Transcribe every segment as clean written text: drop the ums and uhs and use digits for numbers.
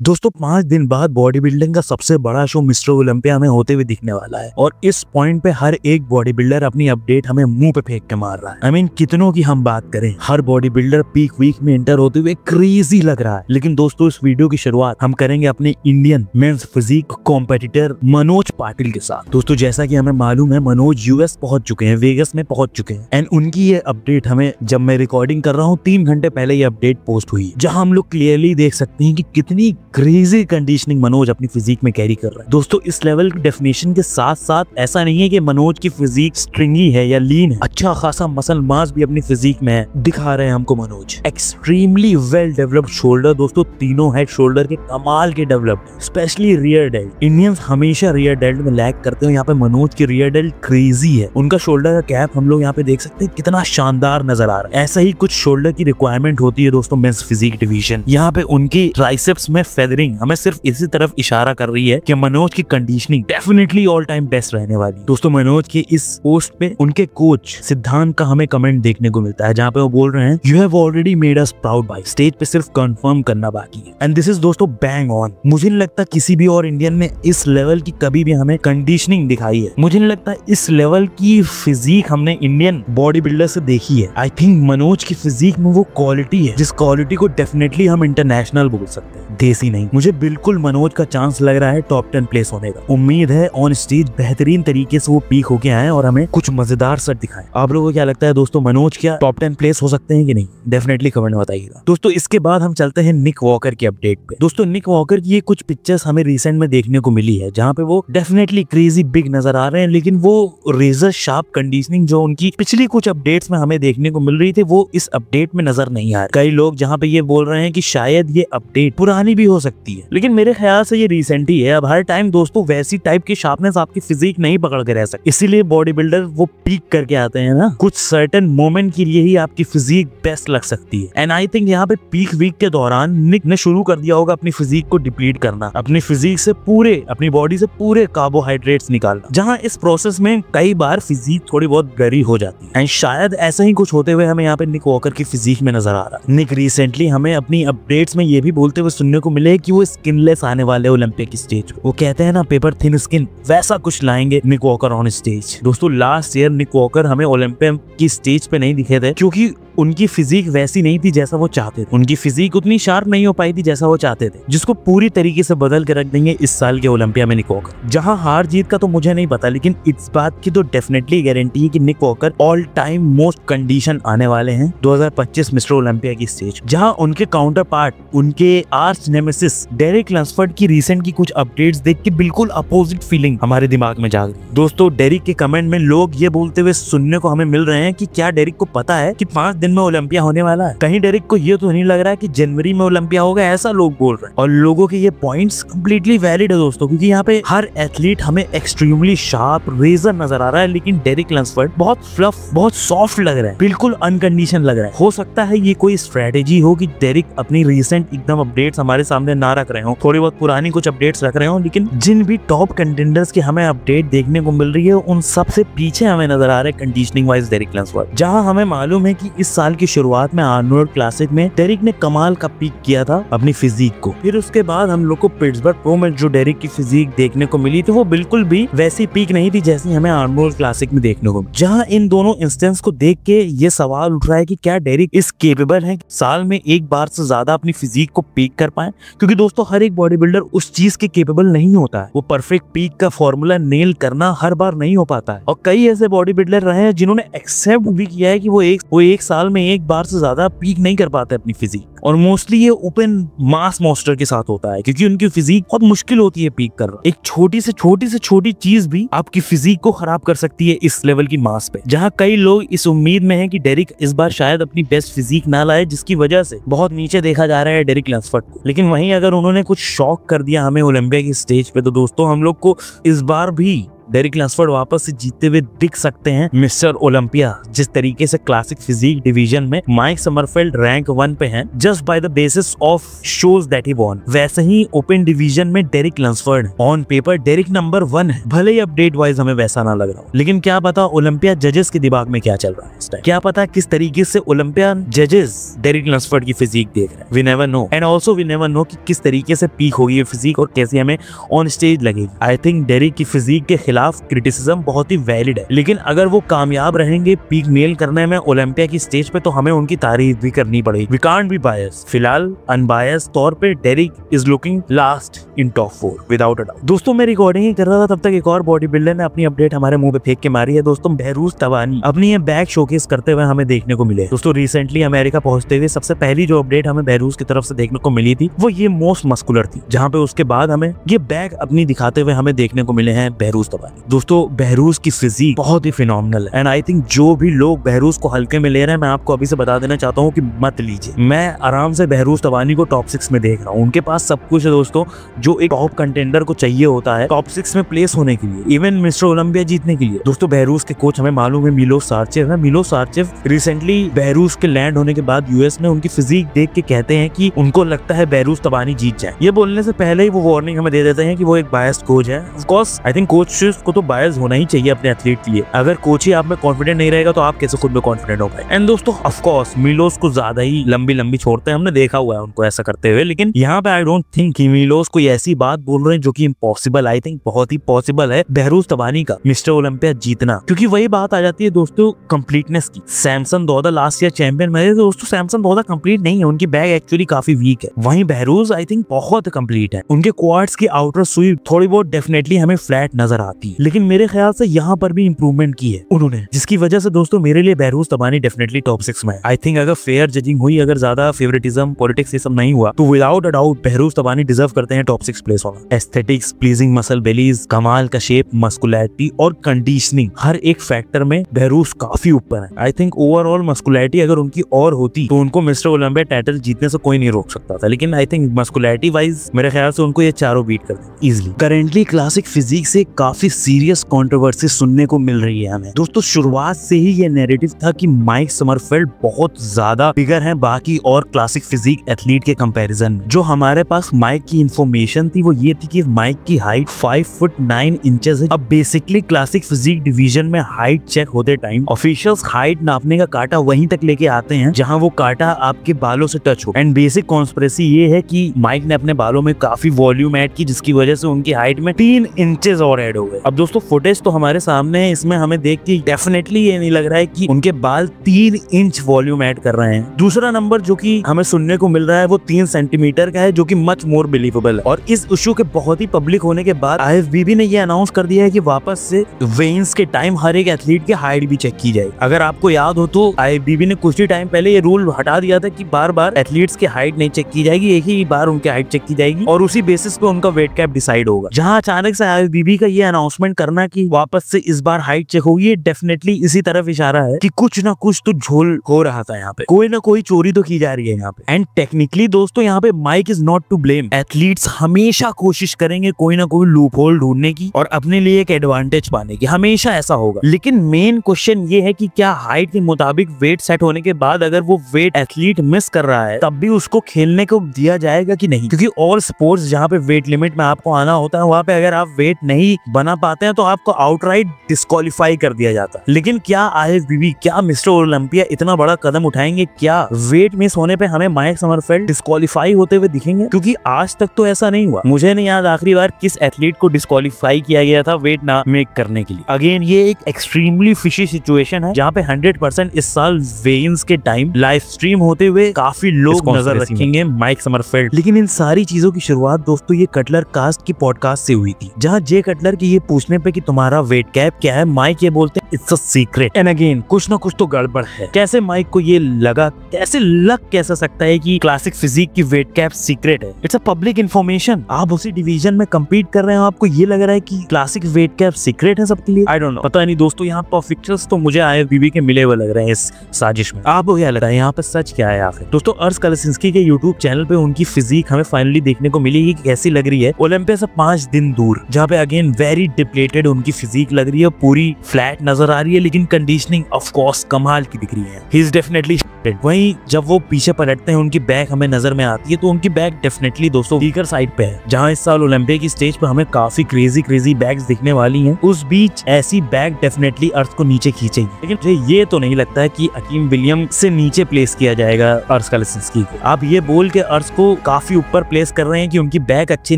दोस्तों 5 दिन बाद बॉडी बिल्डिंग का सबसे बड़ा शो मिस्टर ओलंपिया में होते हुए दिखने वाला है और इस पॉइंट पे हर एक बॉडी बिल्डर अपनी अपडेट हमें मुंह पे फेंक के मार रहा है। I mean, कितनों की हम बात करें, हर बॉडी बिल्डर पीक वीक में एंटर होते हुए क्रेजी लग रहा है। लेकिन दोस्तों इस वीडियो की शुरुआत हम करेंगे अपने Indian men's physique competitor Manoj Patil के साथ। दोस्तों जैसा कि हमें मालूम है मनोज यूएस पहुंच चुके हैं, वेगस में पहुंच चुके हैं एंड उनकी ये अपडेट हमें जब मैं रिकॉर्डिंग कर रहा हूँ 3 घंटे पहले ये अपडेट पोस्ट हुई, जहां हम लोग क्लियरली देख सकते हैं कि कितनी क्रेजी कंडीशनिंग मनोज अपनी फिजिक में कैरी कर रहा है। दोस्तों इस लेवल की डेफिनेशन के साथ साथ ऐसा नहीं है कि मनोज की फिजिक स्ट्रिंगी है या लीन है, अच्छा खासा मसल मास भी अपनी फिजिक में है, दिखा रहे हैं हमको Manoj. Extremely well developed shoulder, दोस्तों तीनों हेड शोल्डर के कमाल के developed, specially rear dealt. Indians हमेशा रियर डेल्ट में लैग करते हैं, यहाँ पे मनोज की रियर डेल्ट क्रेजी है। उनका शोल्डर का कैप हम लोग यहाँ पे देख सकते हैं कितना शानदार नजर आ रहा है। ऐसा ही कुछ शोल्डर की रिक्वायरमेंट होती है दोस्तों मेंस फिजिक डिवीजन। यहाँ पे उनकी ट्राइसेप्स में फेदरिंग हमें सिर्फ इसी तरफ इशारा कर रही है कि मनोज की conditioning definitely all time best रहने वाली। दोस्तों मनोज के इस पोस्ट पे उनके कोच सिद्धांत का हमें कमेंट देखने को मिलता है, जहाँ पे वो बोल रहे हैं you have already made us proud भाई, स्टेज पे सिर्फ कंफर्म करना बाकी है। एंड दिस इज दोस्तों बैंग ऑन। मुझे नहीं लगता किसी भी और इंडियन ने इस लेवल की कभी भी हमें कंडीशनिंग दिखाई है। मुझे नहीं लगता इस लेवल की फिजिक हमने इंडियन बॉडी बिल्डर से देखी है। आई थिंक मनोज की फिजिक में वो क्वालिटी है जिस क्वालिटी को डेफिनेटली हम इंटरनेशनल बोल सकते हैं, देसी नहीं। मुझे बिल्कुल मनोज का चांस लग रहा है टॉप 10 प्लेस होने का। उम्मीद है ऑन स्टेज बेहतरीन तरीके से वो पीक होके आए और हमें कुछ मजेदार सेट दिखाएं। आप लोगों को क्या लगता है दोस्तों, मनोज क्या टॉप 10 प्लेस हो सकते हैं कि नहीं? डेफिनेटली कमेंट में बताइएगा। दोस्तों इसके बाद हम चलते हैं निक वॉकर की अपडेट पे। दोस्तों निक वॉकर की ये कुछ पिक्चर्स हमें रिसेंट में देखने को मिली है, जहाँ पे वो डेफिनेटली क्रेजी बिग नजर आ रहे हैं, लेकिन वो रेजर शार्प कंडीशनिंग जो उनकी पिछली कुछ अपडेट्स में हमें देखने को मिल रही थी वो इस अपडेट में नजर नहीं आ रही। कई लोग जहाँ पे ये बोल रहे हैं कि शायद ये अपडेट पुरानी भी हो सकती है, लेकिन मेरे ख्याल से ये रिसेंट ही है। अब हर टाइम दोस्तों वैसी टाइप की शार्पनेस आपकी फिजिक नहीं पकड़ के रह सकती, इसीलिए बॉडी बिल्डर वो पीक करके आते हैं ना, कुछ सर्टेन मोमेंट के लिए ही आपकी फिजिक बेस्ट लग सकती है। एंड आई थिंक यहाँ पे पीक वीक के दौरान निक ने शुरू कर दिया होगा अपनी फिजिक को डिप्लीट करना, अपनी फिजिक से पूरे, अपनी बॉडी से पूरे कार्बोहाइड्रेट्स निकालना, जहाँ इस प्रोसेस में कई बार फिजिक थोड़ी बहुत गरी हो जाती है। एंड शायद ऐसा ही कुछ होते हुए हमें यहाँ पे निक वॉकर की फिजिक में नजर आ रहा है। निक रिसेंटली हमें अपनी अपडेट्स में ये भी बोलते हुए सुनने को मिले कि वो स्किनलेस आने वाले ओलंपिक की स्टेज पे। वो कहते हैं ना पेपर थिन स्किन, वैसा कुछ लाएंगे निक वॉकर ऑन स्टेज। दोस्तों लास्ट ईयर निक वॉकर हमें ओलंपिक की स्टेज पे नहीं दिखे थे क्योंकि उनकी फिजिक वैसी नहीं थी जैसा वो चाहते थे। उनकी फिजिक उतनी शार्प नहीं हो पाई थी जैसा वो चाहते थे, जिसको पूरी तरीके से बदल के रख देंगे इस साल के ओलंपिया में निक वॉकर। जहां हार जीत का तो मुझे नहीं पता, लेकिन इस बात की तो डेफिनेटली गारंटी है कि Nick Walker all time most condition आने वाले हैं 2025 मिस्टर ओलंपिया की स्टेज, जहां उनके काउंटर पार्ट, उनके आर्च नेमेसिस डेरिक लंसफर्ड की रिसेंट की कुछ अपडेट्स देख के बिल्कुल अपोजिट फीलिंग हमारे दिमाग में जाग रही। दोस्तों डेरिक के कमेंट में लोग ये बोलते हुए सुनने को हमें मिल रहे हैं कि क्या डेरिक को पता है कि 5 दिन में ओलंपिया होने वाला है? कहीं डेरिक को ये तो नहीं लग रहा है कि जनवरी में ओलंपिया होगा, ऐसा लोग बोल रहे हैं। और लोगों के ये पॉइंट्स कंप्लीटली वैलिड है दोस्तों, क्योंकि यहाँ पे हर एथलीट हमें एक्सट्रीमली शार्प रेजर नजर आ रहा है, लेकिन डेरिक लंसफर्ड बहुत फ्लफ, बहुत सॉफ्ट लग रहा है, बिल्कुल अनकंडीशन लग रहा है। हो सकता है ये कोई स्ट्रेटेजी हो कि डेरिक अपनी रिसेंट एकदम अपडेट्स हमारे सामने ना रख रहे हो, थोड़ी बहुत पुरानी कुछ अपडेट्स रख रहे हो, लेकिन जिन भी टॉप कंटेंडर्स की हमें अपडेट देखने को मिल रही है उन सबसे पीछे हमें नजर आ रहा है कंडीशनिंग वाइज डेरिक लंसफर्ड। जहां हमें मालूम है कि इस साल की शुरुआत में आर्नोल्ड क्लासिक में डेरिक ने कमाल का पीक किया था अपनी फिजिक को। फिर उसके बाद हम लोग को पिट्सबर्ग प्रो में जो डेरिक की फिजिक देखने को मिली थी वो बिल्कुल भी वैसी पीक नहीं थी जैसी हमें आर्नोल्ड क्लासिक में देखने को मिली। जहां इन दोनों इंस्टेंस को देख के ये सवाल उठ रहा है कि क्या डेरिक इस केपेबल है साल में एक बार से ज्यादा अपनी फिजिक को पीक कर पाए? क्योंकि दोस्तों हर एक बॉडी बिल्डर उस चीज के केपेबल नहीं होता है। वो परफेक्ट पीक का फॉर्मूला नेल करना हर बार नहीं हो पाता है, और कई ऐसे बॉडी बिल्डर रहे हैं जिन्होंने एक्सेप्ट भी किया है कि वो एक साल में एक बार से ज्यादा पीक नहीं कर पाते अपनी फिजिक। और मोस्टली ये ओपन मास मॉन्स्टर के साथ होता है क्योंकि उनकी फिजिक बहुत मुश्किल होती है पीक करना। एक छोटी से छोटी चीज भी आपकी फिजिक को खराब कर सकती है इस लेवल की मास पे। जहां कई लोग इस उम्मीद में हैं कि डेरिक इस बार शायद अपनी बेस्ट फिजिक ना लाए, जिसकी वजह से बहुत नीचे देखा जा रहा है डेरिक लंसफर्ड को। लेकिन वहीं अगर उन्होंने कुछ शॉक कर दिया हमें ओलंपिया की स्टेज पे, तो दोस्तों हम लोग को इस बार भी डेरिक लंसफोर्ड वापस से जीतते हुए दिख सकते हैं मिस्टर ओलंपिया। जिस तरीके से क्लासिक फिजिक डिवीजन में माइक समरफेल्ड रैंक 1 पे हैं just by the basis of shows that he won, वैसे ही ओपन डिवीजन में Derek Lunsford on paper Derek number 1 है। भले ही अपडेट वाइज हमें वैसा ना लग रहा हो, लेकिन क्या पता ओलंपिया जजेस के दिमाग में क्या चल रहा है इस टाइम, क्या पता किस तरीके से ओलंपिया जजेस डेरिक लंसफोर्ड की फिजिक देख रहे हैं। We never know, and also we never know कि किस तरीके से पीक होगी ये फिजिक और कैसे हमें ऑन स्टेज लगेगी। आई थिंक डेरिक की फिजिक के खिलाफ क्रिटिसिज्म बहुत ही वैलिड है, लेकिन अगर वो कामयाब रहेंगे पीक नेल करने में ओलंपिया की स्टेज पे तो हमें उनकी तारीफ भी करनी पड़ेगी। We can't be bias. फिलहाल अनबायस तौर पे Derek is looking last in top 4 without a doubt. दोस्तों मैं रिकॉर्डिंग कर रहा था तब तक एक और बॉडी बिल्डर ने अपनी अपडेट हमारे मुंह पे फेंक के मारी है। दोस्तों बहरूज तवानी अपनी ये बैग शोकेस करते हुए हमें देखने को मिले। दोस्तों रिसेंटली अमेरिका पहुंचते हुए सबसे पहली जो अपडेट हमें बहरूज की तरफ से देखने को मिली थी वो ये मोस्ट मस्कुलर थी, जहाँ पे उसके बाद हमें ये बैग अपनी दिखाते हुए हमें देखने को मिले हैं बहरूज तवानी। दोस्तों बहरूज की फिजिक बहुत ही फिनोमिनल है, एंड आई थिंक जो भी लोग बहरूज को हल्के में ले रहे हैं, मैं आपको अभी से बता देना चाहता हूँ कि मत लीजिए। मैं आराम से बहरूज तवानी को टॉप 6 में देख रहा हूँ। उनके पास सब कुछ है दोस्तों जो एक टॉप कंटेंडर को चाहिए होता है टॉप 6 में प्लेस होने के लिए, इवन मिस्टर ओलंपिया जीतने के लिए। दोस्तों बहरूज के कोच हमें मालूम है मिलोस सार्चेव है। मिलोस सार्चेव रिसेंटली बहरूज के लैंड होने के बाद यूएस में उनकी फिजिक देख के कहते हैं कि उनको लगता है बहरूज तवानी जीत जाए। ये बोलने से पहले ही वो वार्निंग हमें दे देते हैं कि वो एक बायस्ड कोच है। Of course I think coach को तो बायस होना ही चाहिए अपने एथलीट के लिए। अगर कोच ही आप में कॉन्फिडेंट नहीं रहेगा तो आप कैसे खुद में कॉन्फिडेंट हो पाए। एंड दोस्तों ऑफ कोर्स मिलोस को ज्यादा ही लंबी छोड़ते हैं, हमने देखा हुआ है उनको ऐसा करते हुए, लेकिन यहाँ पे आई डोंट थिंक कि मिलोस कोई ऐसी बात बोल रहे हैं जो कि इम्पॉसिबल, आई थिंक बहुत ही पॉसिबल है बहरूज तवानी का मिस्टर ओलंपिया जीतना। क्योंकि वही बात आ जाती है दोस्तों कंप्लीटनेस की। सैमसन दौदा लास्ट ईयर चैंपियन बने, दोस्तों सैमसन दौदा कंप्लीट नहीं है, उनकी बैग एक्चुअली काफी वीक है। वहीं बहरूज आई थिंक बहुत कंप्लीट है। उनके क्वाड्स की आउटर सुई थोड़ी बहुत डेफिनेटली हमें फ्लैट नजर आती है, लेकिन मेरे ख्याल से यहाँ पर भी इंप्रूवमेंट की है उन्होंने, जिसकी वजह से दोस्तों मेरे लिए बहरूज तवानी डेफिनेटली टॉप 6 में है। आई थिंक अगर फेयर जजिंग हुई, अगर ज्यादा फेवरेटिज्म पॉलिटिक्स ये सब नहीं हुआ, तो without a doubt Behrouz Tabani deserve करते हैं टॉप 6 प्लेस होना। एस्थेटिक्स, प्लीजिंग मसल बेलीज, कमाल का शेप, मस्कुलैरिटी और कंडीशनिंग, हर एक फैक्टर में बहरूज काफी ऊपर है। आई थिंक ओवरऑल मस्कुलैरिटी अगर उनकी और होती तो उनको मिस्टर ओलंपिया टाइटल जीतने से कोई नहीं रोक सकता था, लेकिन आई थिंक मस्कुलैरिटी वाइज मेरे ख्याल से उनको ये चारों बीट कर दें इजिली। करेंटली क्लासिक फिजिक से काफी सीरियस कंट्रोवर्सी सुनने को मिल रही है हमें। दोस्तों शुरुआत से ही ये नैरेटिव था कि माइक समरफेल्ड बहुत ज्यादा बिगर है बाकी और क्लासिक फिजिक एथलीट के कंपैरिजन में। जो हमारे पास माइक की इंफॉर्मेशन थी वो ये थी कि माइक की हाइट 5 फुट 9 इंचेस है। अब बेसिकली क्लासिक फिजिक डिवीजन में हाइट चेक होते टाइम ऑफिशियल्स हाइट नापने का कांटा वहीं तक लेके आते हैं जहां वो कांटा आपके बालों से टच हो। एंड बेसिक कॉन्स्पिरेसी ये है कि माइक ने अपने बालों में काफी वॉल्यूम ऐड की, जिसकी वजह से उनकी हाइट में 3 इंचेस और ऐड हो गए। अब दोस्तों फुटेज तो हमारे सामने है, इसमें हमें देख के डेफिनेटली ये नहीं लग रहा है कि उनके बाल 3 इंच वॉल्यूम ऐड कर रहे हैं। दूसरा नंबर जो कि हमें सुनने को मिल रहा है वो 3 सेंटीमीटर का है, जो कि मच मोर बिलीवेबल है। और इस इशू के बहुत ही पब्लिक होने के बाद आईएफबीबी ने ये अनाउंस कर दिया है कि वापस से वेन्स के टाइम हर एक एथलीट की हाइट भी चेक की जाएगी। अगर आपको याद हो तो आईएफबीबी ने कुछ ही टाइम पहले ये रूल हटा दिया था कि बार बार एथलीट्स की हाइट नहीं चेक की जाएगी, एक ही बार उनकी हाइट चेक की जाएगी और उसी बेसिस पे उनका वेट कैप डिसाइड होगा। जहां अचानक से आईएफबीबी का ये अनाउंसमेंट करना कि वापस से इस बार हाइट चेक होगी, ये डेफिनेटली इसी तरफ इशारा है कि कुछ ना कुछ तो झोल हो रहा था यहाँ पे, कोई ना कोई चोरी तो की जा रही है यहाँ पे। एंड टेक्निकली दोस्तों यहाँ पे Mike is not to blame. Athletes हमेशा कोशिश करेंगे कोई ना कोई लूप होल ढूंढने की और अपने लिए एक एडवांटेज पाने की, हमेशा ऐसा होगा। लेकिन मेन क्वेश्चन ये है कि क्या हाइट के मुताबिक वेट सेट होने के बाद अगर वो वेट एथलीट मिस कर रहा है तब भी उसको खेलने को दिया जाएगा कि नहीं? क्योंकि ऑल स्पोर्ट्स जहाँ पे वेट लिमिट में आपको आना होता है वहाँ पे अगर आप वेट नहीं बना पाते हैं तो आपको आउटराइट डिस्क्वालीफाई कर दिया जाता है। लेकिन क्या आईएफबीबी, क्या मिस्टर ओलंपिया इतना बड़ा कदम उठाएंगे? क्या वेट मिस होने पे हमें माइक समरफेल्ड डिस्क्वालीफाई होते हुए दिखेंगे? क्योंकि आज तक तो ऐसा नहीं हुआ। मुझे नहीं याद आखिरी बार किस एथलीट को डिस्क्वालीफाई किया गया था वेट ना मेक करने के लिए। अगेन ये एक एक्सट्रीमली फिशी सिचुएशन है जहाँ पे 100% इस साल वेन्स के टाइम लाइव स्ट्रीम होते हुए काफी लोग नजर रखेंगे माइक समरफेल्ड। लेकिन इन सारी चीजों की शुरुआत दोस्तों ये कटलर कास्ट की पॉडकास्ट से हुई थी, जहाँ जे कटलर की ये पूछने पे कि तुम्हारा वेट कैप क्या है, माइक ये बोलते हैं it's a secret. And again कुछ ना कुछ तो गड़बड़ है। कैसे माइक को ये लगा, कैसे लग कैसा सकता है कि क्लासिक फिजिक की वेट कैप सीक्रेट है? It's a public information. आप उसी डिवीजन में कम्पीट कर रहे हो, आपको ये लग रहा है कि क्लासिक वेट कैप सीक्रेट है सबके लिए? आई डोंट नो, पता नहीं दोस्तों। यहाँ पर पिक्चर्स तो मुझे आईएफबीबी के मिले हुए लग रहे हैं इस साजिश में। आपको क्या लग रहा है यहाँ पर सच क्या है आखिर? दोस्तों अर्श कलसिंस्की के यूट्यूब चैनल पे उनकी फिजिक हमें फाइनली देखने को मिली कि कैसी लग रही है ओलंपिया से 5 दिन दूर, जहाँ पे अगेन वेरी डिप्लेटेड उनकी फिजिक लग रही है, पूरी फ्लैट नजर आ रही है, लेकिन कंडीशनिंग ऑफ कोर्स कमाल की दिख रही है। ही इज डेफिनेटली वहीं जब वो पीछे पलटते हैं उनकी बैक हमें नजर में आती है, तो उनकी बैक डेफिनेटली दोस्तों वीकर साइड पे है। जहां इस साल ओलंपिया की स्टेज पर हमें काफी क्रेजी बैग्स दिखने वाली हैं, उस बीच ऐसी बैग डेफिनेटली अर्थ को नीचे खींचेगी। लेकिन मुझे ये तो नहीं लगता है कि अकीम विलियम से नीचे प्लेस किया जाएगा अर्श कलेसिंस्की को। आप ये बोल के अर्श को काफी ऊपर प्लेस कर रहे हैं कि उनकी बैक अच्छी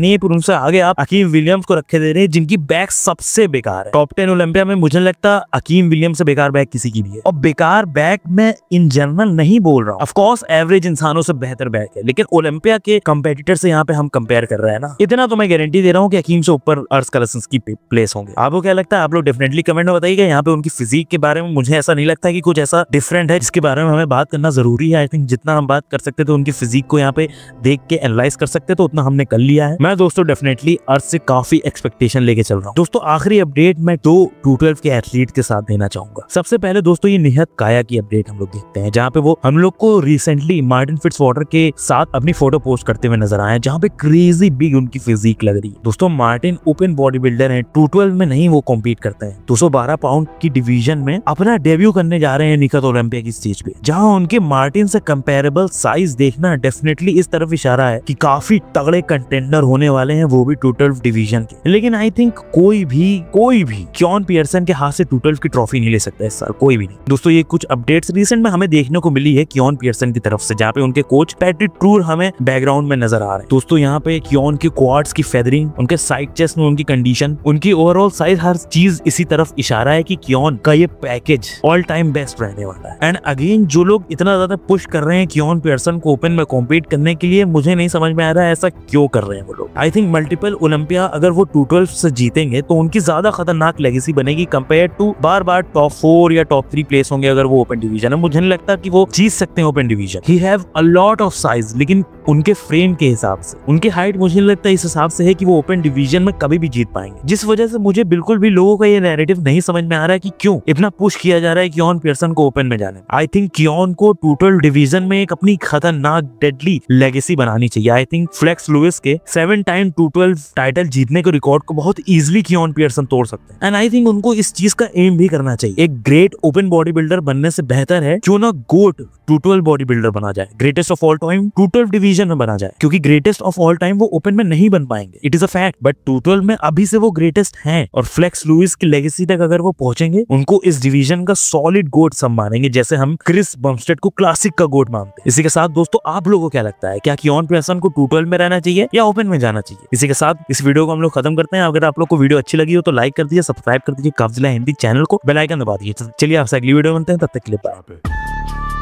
नहीं है, पर उनसे आगे आप अकीम विलियम्स को रखे दे रहे हैं जिनकी बैक सबसे बेकार है। टॉप 10 ओलंपिया में मुझे लगता अकीम विलियम से बेकार बैक किसी की भी है। और बेकार बैक मैं इन जनरल नहीं बोल रहा हूँ, ऑफ कोर्स एवरेज इंसानों से बेहतर बैक है, लेकिन ओलंपिया के कंपेटिटर से यहाँ पे हम कंपेयर कर रहे हैं ना, इतना तो मैं गारंटी दे रहा हूँ कि अकीम से ऊपर अर्श कलेसिंस्की प्लेस होंगे। आपको क्या लगता है? आप लोग डेफिनेटली कमेंट में बताइएगा। यहाँ पे उनकी फिजिक के बारे में मुझे ऐसा नहीं लगता कि कुछ ऐसा डिफरेंट है जिसके बारे में हमें बात करना जरूरी है। आई थिंक जितना हम बात कर सकते थे उनकी फिजिक को यहाँ पे देख के एनालाइज कर सकते तो उतना हमने कर लिया है। मैं दोस्तों डेफिनेटली अर्श से काफी एक्सपेक्टेशन लेके चल रहा हूँ। दोस्तों आखिरी अपडेट मैं 212 के एथलीट के साथ देना चाहूंगा। सबसे पहले दोस्तों ये निहत काया की अपडेट हम लोग देखते हैं, जहाँ पे वो हम लोग को रिसेंटली मार्टिन फिट्जवाटर के साथ अपनी फोटो पोस्ट करते हुए नजर आए, जहाँ पे क्रेजी बिग उनकी फिजिक लग रही है। दोस्तों मार्टिन ओपन बॉडी बिल्डर है, 212 में नहीं वो कॉम्पीट करते हैं। 212 पाउंड की डिवीजन में अपना डेब्यू करने जा रहे हैं निखत ओलंपिया की स्टेज पे, जहाँ उनके मार्टिन से कंपेरेबल साइज देखना डेफिनेटली इस तरफ इशारा है कि काफी तगड़े कंटेंडर होने वाले हैं, वो भी 212 डिवीजन के। लेकिन आई थिंक कोई भी क्योन पियर्सन के हाथ से 212 की ट्रॉफी नहीं ले सकता है सर, कोई भी नहीं। दोस्तों ये कुछ अपडेट्स रिसेंट में हमें देखने को मिली है क्योन पियर्सन की तरफ से, जहाँ पे उनके कोच पैट्रिक ट्रूर हमें बैकग्राउंड में नजर आ रहे हैं। दोस्तों यहाँ पे क्योन की क्वाड्स की फेदरिंग, उनके साइड चेस्ट में उनकी कंडीशन, उनकी ओवरऑल साइज, हर चीज इसी तरफ इशारा है कि क्योन का ये पैकेज ऑल टाइम बेस्ट रहने वाला है। एंड अगेन जो लोग इतना ज्यादा पुश कर रहे हैं क्योन पियर्सन को ओपन में कॉम्पीट करने के लिए, मुझे नहीं समझ में आ रहा है ऐसा क्यों कर रहे हैं वो लोग। आई थिंक मल्टीपल ओलंपिया अगर वो 212 से जीतेंगे तो उनकी ज्यादा खतरनाक लेगेसी बनेगी कंपेयर टू बार टॉप 4 या टॉप 3 प्लेस होंगे अगर वो ओपन डिवीजन है। मुझे नहीं लगता कि वो जीत सकते हैं open division. He have a lot of size, लेकिन उनके फ्रेम के हिसाब से, उनकी हाइट मुझे नहीं लगता इस हिसाब से है कि वो ओपन डिवीजन में कभी भी जीत पाएंगे। जिस वजह से मुझे बिल्कुल भी लोगों का ये नैरेटिव नहीं समझ में आ रहा है कि क्यों इतना पुश किया जा रहा है क्योन पियर्सन को ओपन में जाने। आई थिंक क्योन को 212 डिवीजन में एक अपनी खतरनाक डेडली लेगेसी बनानी चाहिए। आई थिंक फ्लेक्स लुइस के 7 टाइम 212 टाइटल जीतने के रिकॉर्ड को बहुत इजीली क्योन पियर्सन तोड़ सकते हैं। एंड आई थिंक उनको इस चीज का एम भी करना चाहिए। एक ग्रेट ओपन बॉडी बिल्डर बनने से बेहतर है क्यों ना गोट 212 बॉडी बिल्डर बना जाए, greatest of all time 212 division में बना जाए, क्योंकि ग्रेटेस्ट ऑफ ऑल टाइम वो ओपन में नहीं बन पाएंगे, it is a fact. But 212 में अभी से वो ग्रेटेस्ट हैं, और फ्लेक्स लुइस की लेगेसी तक अगर वो पहुंचेंगे, उनको इस डिवीजन का सॉलिड गोट सब मानेंगे, जैसे हम क्रिस बमस्टेड को क्लासिक का गोट मानते हैं। इसी के साथ दोस्तों आप लोगों को क्या लगता है, क्या क्योन पियर्सन को 212 में रहना चाहिए या ओपन में जाना चाहिए? इसी के साथ इस वीडियो को हम लोग खत्म करते हैं। अगर आप लोग को वीडियो अच्छी लगी हो तो लाइक कर दीजिए, सब्सक्राइब कर दीजिए काफजिला हिंदी चैनल को, बेल आइकन दबा दीजिए। चलिए आपसे अगली वीडियो बनते हैं, तब तक के लिए बाय।